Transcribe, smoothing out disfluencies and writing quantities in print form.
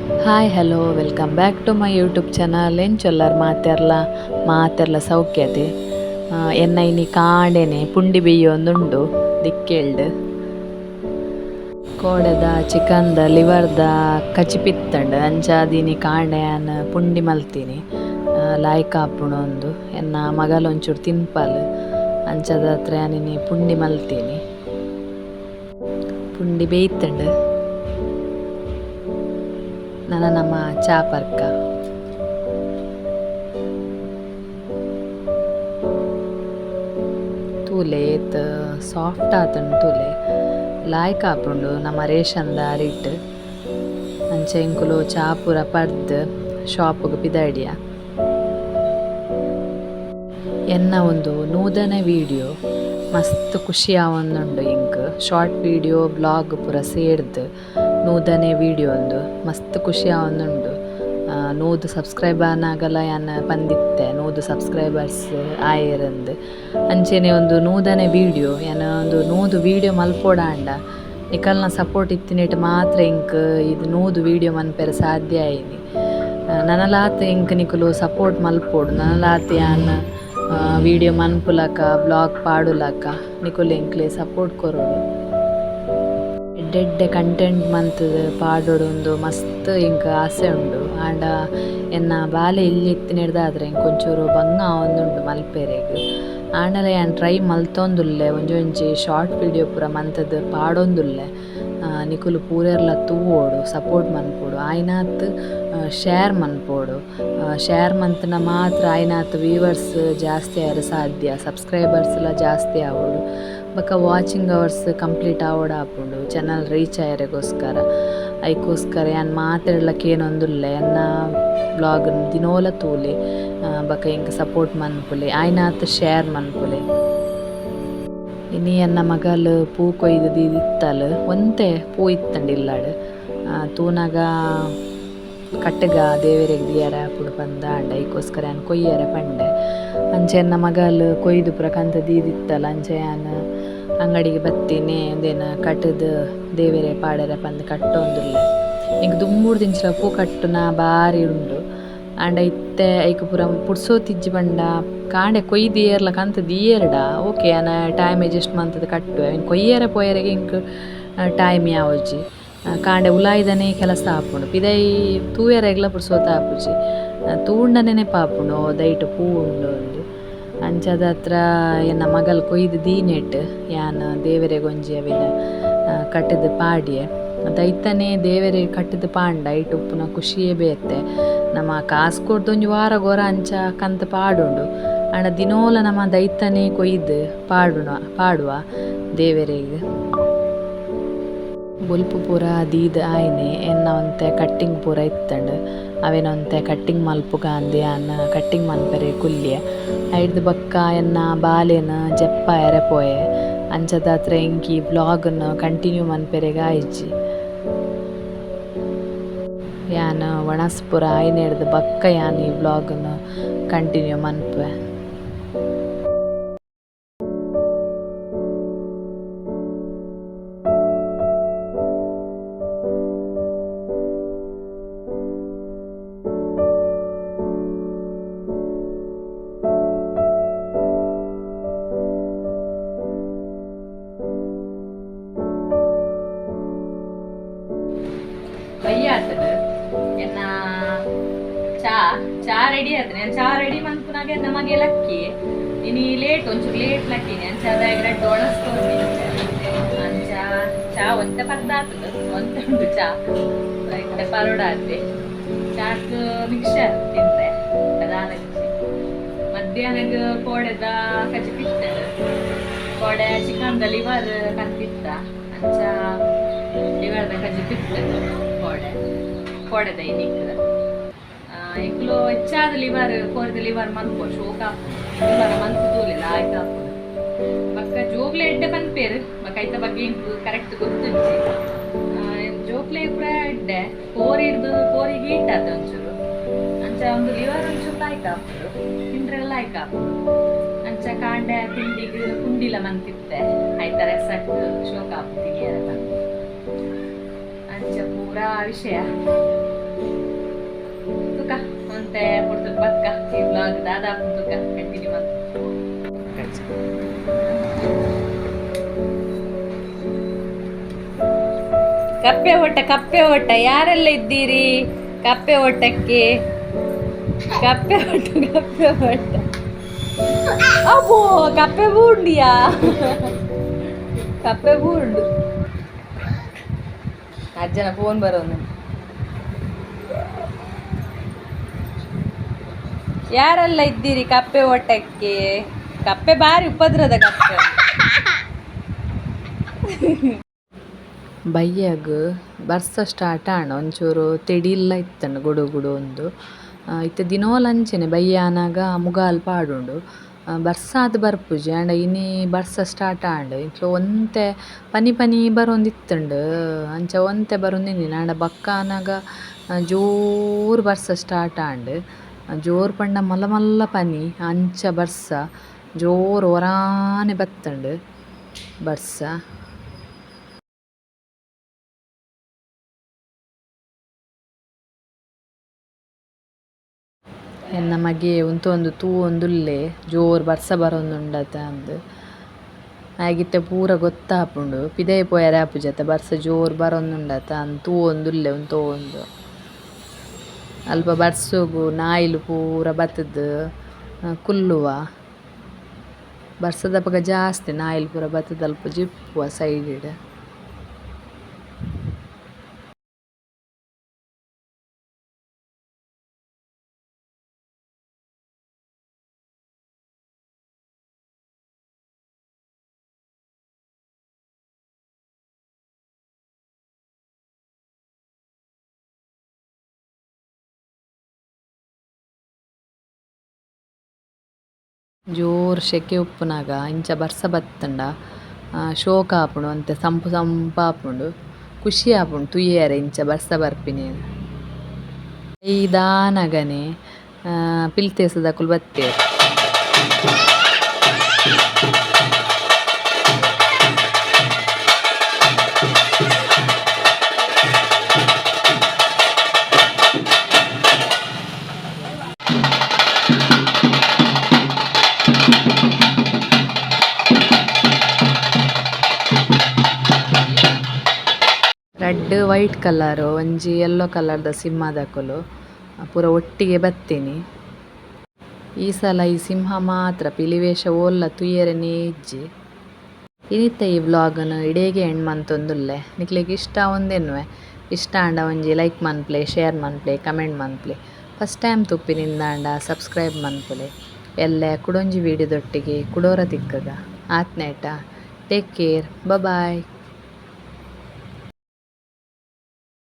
hi hello welcome back to my YouTube channel ಎಂಚೊಲ್ಲರ್ ಮಾತೆರ್ಲ ಸೌಖ್ಯತೆ ಎನ್ನ ಇನಿ ಕಾಂಡೆನೆ ಪುಂಡಿ ಬೇಯೊಂದುಂಡು ದಿಕ್ಕೇಳ್ಡ್ ಕೋಡೆದ ಚಿಕನ್ದ ಲಿವರ್ದ ಕಚಿಪಿತ್ತಂಡ್ ಅಂಚಾದಿನಿ ಕಾಂಡೆಯನ್ ಪುಂಡಿ ಮಲ್ತೀನಿ ಲಾಯ್ಕ್ ಆಪುಂಡು ಎನ್ನ ಮಗಲೊಂಚೂರು ತಿನ್ಪಲ್ ಅಂಚದಾತ್ರ ಯಾನಿನಿ ಪುಂಡಿ ಮಲ್ತೀನಿ ಪುಂಡಿ ಬೇಯ್ತಂಡ್ ನನ್ನ ನಮ್ಮ ಚಾಪರ್ಕ ತೂಲೆ ಏತ್ ಸಾಫ್ಟ್ ಆತಂಡು ತೂಲೆ ಲಾಯ್ಕ್ ಆಪುಂಡು ನಮ್ಮ ರೇಷನ್ದ ಅರಿಟ್ ಅಂಚೆ ಇಂಕುಲು ಚಾ ಪೂರ ಪರ್ದ್ ಶಾಪ್ಗ್ ಪಿದಾಡಿಯ ಎನ್ನ ಒಂದು ನೂತನ ವೀಡಿಯೋ ಮಸ್ತ್ ಖುಷಿ ಆವೊಂದುಂಡು ಇಂಕ್ ಶಾರ್ಟ್ ವೀಡಿಯೋ ಬ್ಲಾಗ್ ಪೂರ ಸೇರ್ದ್ ನೂತನ ವೀಡಿಯೋ ಒಂದು ಮಸ್ತ್ ಖುಷಿ ಆವೊಂದುಂಡು ನೂದು ಸಬ್ಸ್ಕ್ರೈಬರ್ನಾಗಲ ಯಾನ್ ಪಂದಿತ್ತೆ ನೂದು ಸಬ್ಸ್ಕ್ರೈಬರ್ಸ್ ಆಯೆರಂದ್ ಅಂಚೆನೆ ಒಂದು ನೂತನ ವೀಡಿಯೋ ಯಾನ್ ಒಂದು ನೂದು ವೀಡಿಯೋ ಮಲ್ಪೋಡಾಂಡ ನಿಕಲ್ನ ಸಪೋರ್ಟ್ ಇತ್ತಿನೇಟ್ ಮಾತ್ರ ಇಂಕ್ ಇದು ನೂದು ವೀಡಿಯೋ ಮನ್ಪೆರೆ ಸಾಧ್ಯ ಆಯಿನಿ ನನಲಾತ್ ಇಂಕ್ ನಿಕುಲು ಸಪೋರ್ಟ್ ಮಲ್ಪೋಡು ನನಲಾತ್ ಯಾನ್ ವೀಡಿಯೋ ಮನ್ಪುಲಕ ಬ್ಲಾಗ್ ಪಾಡುಲಕ ನಿಕುಲು ಎಂಕ್ಲೆ ಸಪೋರ್ಟ್ ಕೊರೋಡು ಎಡ್ಡೆಡ್ಡೆ ಕಂಟೆಂಟ್ ಮಂತುದು ಪಾಡೊಡುಂದು ಮಸ್ತ್ ಇಂಕ್ ಆಸೆ ಉಂಡು ಆಂಡ ಎನ್ನ ಬಾಲೆ ಇಲ್ಲಿ ಇತ್ತಿನೆಡ್ದಾದ್ರೆ ಇಂಕೊಂಚೂರು ಬಂಗ ಆವೊಂದುಂಡು ಮಲ್ಪೆರೆಗ್ ಆಂಡಲ ಯಾನ್ ಟ್ರೈ ಮಲ್ತೊಂದುಲ್ಲೆ ಒಂಜಿ ಶಾರ್ಟ್ ವೀಡಿಯೋ ಪೂರ ಮಂತದ್ ಪಾಡೊಂದುಲ್ಲೆ ನಿಕುಲು ಪೂರೆರ್ಲ ತೂವೋಡು ಸಪೋರ್ಟ್ ಮನ್ಪೋಡು ಆಯ್ನಾತ್ ಶೇರ್ ಮನ್ಪೋಡು ಶೇರ್ ಮಂತನ ಮಾತ್ರ ಆಯ್ನಾತ್ ವ್ಯೂವರ್ಸ್ ಜಾಸ್ತಿ ಆಯರೆ ಸಾಧ್ಯ ಸಬ್ಸ್ಕ್ರೈಬರ್ಸ್ಲ ಜಾಸ್ತಿ ಆವೋಡು ಬೊಕ ವಾಚಿಂಗ್ ಅವರ್ಸ್ ಕಂಪ್ಲೀಟ್ ಆವೋಡು ಆಪುಂಡು ಚಾನಲ್ ರೀಚ್ ಆಯರೆಗೋಸ್ಕರ ಐಕೋಸ್ಕರ ಯಾನ್ ಮಾತೆರ್ಲಕೇನೊಂದುಲ್ಲೆ ಎನ್ನ ಬ್ಲಾಗ್ ದಿನೋಲ ತೂಲೆ ಬೊಕ ಇಂಕ್ ಸಪೋರ್ಟ್ ಮನ್ಪುಲೆ ಆಯ್ನಾತ್ ಶೇರ್ ಮನ್ಪುಲೆ ಇನಿ ಎನ್ನ ಮಗಲ್ ಪೂ ಕೊಯ್ದು ದೀದಿತ್ತಲ್ ಒಂತೆ ಪೂ ಇತ್ತಂಡಿಲ್ಲಾಡ್ ತೂನಗ ಕಟ್ಟಗ ದೇವೆರೆಗ್ ದಿಯರೆ ಆಪುಡು ಪಂದಾಂಡ ಐಕೋಸ್ಕರ ಯಾನ್ ಕೊಯ್ಯರೆ ಪಂಡೆ ಅಂಚೆ ಎನ್ನ ಮಗಲ್ ಕೊಯ್ದು ಪೂರ ಕಂತ ದೀದಿತ್ತಲ್ ಅಂಚೆ ಯಾನ್ ಅಂಗಡಿಗೆ ಬತ್ತೀನಿ ಉಂದೇನು ಕಟ್ಟುದು ದೇವೆರೆ ಪಾಡರೆ ಪಂದ್ ಕಟ್ಟೊಂದುಲ್ಲೆ ಇಂಕ್ ದುಂಬುಡು ದಿಂಚಲ ಪೂ ಕಟ್ಟುನ ಬಾರಿ ಉಂಡು ಆಂಡ ಇತ್ತೆ ಐಕ್ ಪೂರ ಪುಡ್ಸೋತಿಜ್ಜಿ ಪಂಡ ಕಾಂಡೆ ಕೊಯ್ದು ಏರ್ಲ ಕಂತ ದಿಯೇರ್ಡ ಓಕೆ ಯಾನ ಟೈಮ್ ಅಡ್ಜಸ್ಟ್ ಮಂತದ್ ಕಟ್ಟುವೆ ಕೊಯ್ಯರೆ ಪೋಯರೆಗೆ ಇಂಕ್ ಟೈಮ್ ಯಾವೊಜ್ಜಿ ಕಾಂಡೆ ಉಲಾಯ್ದನೆ ಕೆಲಸ ಆಪುಂಡು ಪಿದೈ ತೂಯರೆಗ್ಲ ಪುಡ್ಸೋತ ಆಪುಜಿ ತೂಂಡನೆ ಪಾಪುಂಡು ದೈಟ್ ಪೂ ಉಂಡು ಅಂದು ಅಂಚದಾತ್ರ ಎನ್ನ ಮಗಲ್ ಕೊಯ್ದು ದೀನೆಟ್ ಯಾನ್ ದೇವೆರೆಗೊಂಜಿ ಅವಿನ ಕಟ್ಟುದು ಪಾಡ್ಯೆ ದೈತನೆ ದೇವೆರೆ ಕಟ್ಟುದು ಪಾಂಡ ಐಟ್ ಉಪ್ಪುನ ಖುಷಿಯೇ ಬೇತೆ ನಮ್ಮ ಕಾಸು ಕೊಡ್ದು ಒಂಜಿ ವಾರ ಗೊರ ಅಂಚ ಕಂತ ಪಾಡುಂಡು ಆಂಡ ದಿನೋಲ ನಮ್ಮ ದೈತನೆ ಕೊಯ್ದು ಪಾಡುವ ದೇವೆರೆಗ್ ಬೊಲ್ಪು ಪೂರ ದೀದ್ ಆಯ್ನೆ ಎನ್ನ ಒಂತೆ ಕಟ್ಟಿಂಗ್ ಪೂರ ಇತ್ತಂಡ್ ಅವೇನೊಂತೆ ಕಟ್ಟಿಂಗ್ ಮಲ್ಪುಗ ಅಂದು ಯಾನ್ ಕಟ್ಟಿಂಗ್ ಮನ್ಪೆರೆ ಕುಲ್ಯ ಐಡ್ದು ಬೊಕ್ಕ ಎನ್ನ ಬಾಲೆನ್ ಜೆಪ್ಪ ಎರೆಪೋಯೆ ಅಂಚದಾತ್ರ ಇಂಕಿ ಬ್ಲಾಗ್ನ್ ಕಂಟಿನ್ಯೂ ಮನ್ಪೆರೆಗ ಆಯ್ಜಿ ಯಾನ್ ವಣಸ್ ಪೂರ ಆಯ್ನೆಡ್ದು ಬೊಕ್ಕ ಯಾನ್ ಈ ಬ್ಲಾಗ್ನ್ ಕಂಟಿನ್ಯೂ ಮನ್ಪೆ ಬಯ್ಯಾತದ ಎನ್ನ ಚಾ ರೆಡಿ ಆತನೆ ಚಾ ರೆಡಿ ಮನ್ಪುನಾಗ ನಮಗೆ ಲಕ್ಕಿ ಇನಿ ಲೇಟ್ ಒಂಚೂರು ಲೇಟ್ ಲಕ್ಕಿನಿ ಅಂಚಾದಾಗ ರೆಡ್ ಒಣಸ್ಕೊಂಡು ಅಂಚ ಚಾ ಒಂತೆ ಪರ್ದಾತದ ಒಂತೆ ಉಂಟು ಚಾ ಇತ್ತೆ ಪರೋಡಾತೆ ಚಾಕ್ ಮಿಕ್ಸರ್ ತಿಂದ್ರೆ ಅದಾನಚ್ಚಿ ಮಧ್ಯಾಹ್ನಗ ಕೋಡೆದ ಕಚಿಪಿತ್ತ ಕೋಡೆ ಚಿಕನ್ದ ಲಿವರ್ ಕಂತಿತ್ತ ಅಂಚ ಲಿವರ್ದ ಕಚಿಪಿತ್ತ ಕೋಡೆದ ಇನ್ನಿಕ್ಕದ ಇಕ್ಲೋ ಹೆಚ್ಚಾದ ಲಿವರ್ ಕೋರಿದ ಲಿವರ್ ಮನ್ಪೋ ಶೋಕ ಲಿವರ್ ಮನ್ಪು ತೋಲಿಲ್ಲ ಆಯ್ತು ಹಾಕೋದು ಬಕ್ಕ ಜೋಗ್ಲೆ ಎಡ್ಡೆ ಮನ್ಪೇರು ಬಕ್ಕ ಐತ ಬಗ್ಗೆ ಇಂಕು ಕರೆಕ್ಟ್ ಗೊತ್ತುಂಚಿ ಜೋಗ್ಲೆ ಕೂಡ ಎಡ್ಡೆ ಕೋರಿಗೆ ಇಟ್ಟಾತ ಒಂಚೂರು ಅಂಚ ಒಂದು ಲಿವರ್ ಒಂಚೂರು ಲಾಯ್ಕ್ ಹಾಕೋದು ತಿಂದ್ರೆಲ್ಲ ಲಾಯ್ಕ್ ಹಾಕೋದು ಅಂಚ ಕಾಂಡೆ ತಿಂಡಿಗೆ ಕುಂಡಿಲ ಮಂತಿತ್ತೆ ಆಯ್ತ ರೆಸಟ್ ಶೋಕ ಹಾಕ್ತೀನಿ ಅಂಚ ಪೂರಾ ವಿಷಯ ಬ್ಲಾಗ್ ದಾದಾ ಮುಂದುಕ ಕಂಟಿನ್ಯೂ ಮಾಡಿ ಕಪ್ಪೆ ಓಟ ಯಾರೆಲ್ಲ ಇದ್ದೀರಿ ಕಪ್ಪೆ ಓಟಕ್ಕೆ ಕಪ್ಪೆ ಓಟ ಅಬ್ಬೋ ಕಪ್ಪೆ ಬೂಂಡಿಯಾ ಕಪ್ಪೆ ಬೂಂಡು ಅಜ್ಜನ ಫೋನ್ ಬರೋನು ಯಾರೆಲ್ಲ ಇದ್ದೀರಿ ಕಪ್ಪೆ ಓಟಕ್ಕೆ ಕಪ್ಪೆ ಬಾರಿ ಉಪದ್ರದ ಕಪ್ಪೆ ಬಯ್ಯಾಗ ಬರ್ಸ ಸ್ಟಾರ್ಟ್ ಆಣ ಒಂಚೂರು ತೆಡಿಲ್ಲ ಇತ್ತಂಡು ಗುಡು ಗುಡು ಒಂದು ಇತ್ತೆ ದಿನೋಲ ಅಂಚೆನೆ ಬಯ್ಯಾನಾಗ ಮುಗಾಲ್ ಪಾಡುಂಡು ಬರ್ಸಾದ್ ಬರ್ಪುಜಿ ಆಂಡ ಇನಿ ಬರ್ಸ ಸ್ಟಾರ್ಟ್ ಆಂಡ್ ಇಂಟ್ಲ ಒಂತೆ ಪನಿ ಪನಿ ಬರೊಂದಿತ್ತಂಡು ಅಂಚ ಒಂತೆ ಬರೊಂದಿನಿ ಆಂಡ ಬಕ್ಕಾನಾಗ ಜೋರು ಬರ್ಸ ಸ್ಟಾರ್ಟ್ ಆಂಡ್ ಜೋರು ಪಂಡ ಮಲ್ಲ ಮಲ್ಲ ಪನಿ ಅಂಚ ಬರ್ಸ ಜೋರು ಒರಾನೆ ಬತ್ತಂಡು ಬರ್ಸ ಎನ್ನ ಮಗೆ ಉಂತೊಂದು ತೂವೊಂದುಲ್ಲೆ ಜೋರು ಬರ್ಸ ಬರೊಂದುಂಡತ ಅಂದ್ ಆಗಿತ್ತೆ ಪೂರ ಗೊತ್ತಾಪುಂಡು ಪಿದೈ ಪೋಯರೆ ಆಪುಜತ ಬರ್ಸ ಜೋರು ಬರೊಂದುಂಡತ ಅಂದ್ ತೂವೊಂದುಲ್ಲೆ ಉಂತೋಂದು ಅಲ್ಪ ಬರ್ಸುಗು ನಾಯಿಲು ಪೂರ ಬತ್ತುದು ಕುಲ್ಲುವ ಬರ್ಸದಪಗ ಜಾಸ್ತಿ ನಾಯಿಲು ಪೂರ ಬತ್ತುದು ಅಲ್ಪ ಜಿಪ್ಪುವ ಸೈಡಿಡ್ ಜೋರು ಶೆಕೆ ಉಪ್ಪುನಾಗ ಇಂಚ ಬರ್ಸ ಬತ್ತಂಡ ಶೋಕ ಆಪುಂಡು ಅಂತೆ ಸಂಪು ಸಂಪಾಪುಂಡು ಖುಷಿ ಆಪುಂಡು ತುಯ್ಯರೆ ಇಂಚ ಬರ್ಸ ಬರ್ಪಿನಿ ಈ ದಾನಗನೆ ಪಿಲ್ತೇಸದಕುಲು ಬತ್ತೇರು ರೆಡ್ ವೈಟ್ ಕಲರು ಒಂಜಿ ಯೆಲ್ಲೋ ಕಲರ್ದ ಸಿಂಹದಕುಲು ಪೂರ ಒಟ್ಟಿಗೆ ಬತ್ತೀನಿ ಈ ಸಲ ಈ ಸಿಂಹ ಮಾತ್ರ ಪಿಲಿವೇಷ ಓಲ್ಲ ತುಯ್ಯರೆನೇ ಇಜ್ಜಿ ಇನಿತ್ತ ಈ ವ್ಲಾಗ್ನು ಇಡೇಗೆ ಎಂಡ್ ಮಂತೊಂದುಲ್ಲೆ ನಿಕ್ಲೆಗ್ ಇಷ್ಟ ಒಂದೆನ್ವೆ ಇಷ್ಟ ಆಂಡ ಒಂಜಿ ಲೈಕ್ ಮನ್ಪ್ಲೆ ಶೇರ್ ಮನ್ಪ್ಲೆ ಕಮೆಂಟ್ ಮನ್ಪ್ಲೆ ಫಸ್ಟ್ ಟೈಮ್ ತುಪ್ಪಿನಿಂದಾಂಡ ಸಬ್ಸ್ಕ್ರೈಬ್ ಮನ್ಪುಲೆ ಎಲ್ಲೆ ಕುಡೊಂಜಿ ವೀಡಿಯೋದೊಟ್ಟಿಗೆ ಕುಡೋರ ತಿಕ್ಕಗ ಆತ್ನೇಟ ಟೇಕ್ ಕೇರ್ ಬಾಯ್